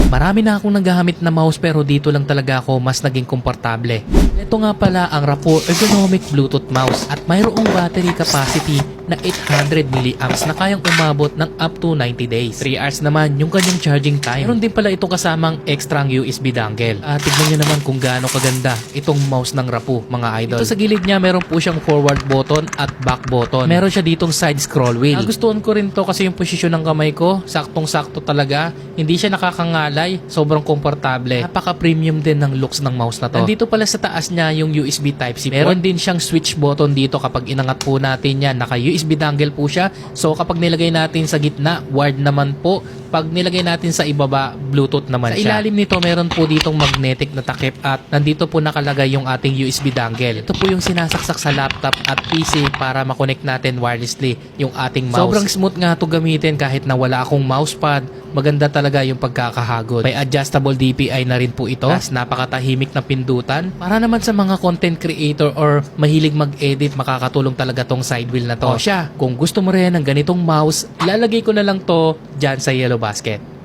Marami na akong naghahamit na mouse pero dito lang talaga ako mas naging komportable. Ito nga pala ang Rapport Ergonomic Bluetooth Mouse at mayroong battery capacity na 800 mAh na kayang umabot ng up to 90 days. 3 hours naman yung kanyang charging time. Meron din pala itong kasamang extrang USB dongle. At tignan nyo naman kung gaano kaganda itong mouse ng Rapport mga idol. Ito sa gilid niya meron po siyang forward button at back button. Meron siya ditong side scroll wheel. Nagustuhan ko rin to kasi yung posisyon ng kamay ko saktong-sakto talaga. Hindi siya nakakangalay. Sobrang komportable. Napaka-premium din ng looks ng mouse na to. Nandito pala sa taas niya yung USB Type-C. Meron din siyang switch button dito kapag inangat po natin yan. Naka-USB dongle po siya. So kapag nilagay natin sa gitna, wired naman po. Pag nilagay natin sa ibaba, Bluetooth naman siya. Sa ilalim nito, meron po ditong magnetic na takip at nandito po nakalagay yung ating USB dongle. Ito po yung sinasaksak sa laptop at PC para makonect natin wirelessly yung ating mouse. Sobrang smooth nga ito gamitin kahit na wala akong mousepad. Maganda talaga yung pagkakahagod. May adjustable DPI na rin po ito. As napakatahimik na pindutan. Para naman sa mga content creator or mahilig mag-edit, makakatulong talaga tong side wheel na to. O siya, kung gusto mo rin ng ganitong mouse, ilalagay ko na lang to dyan sa yellow basket.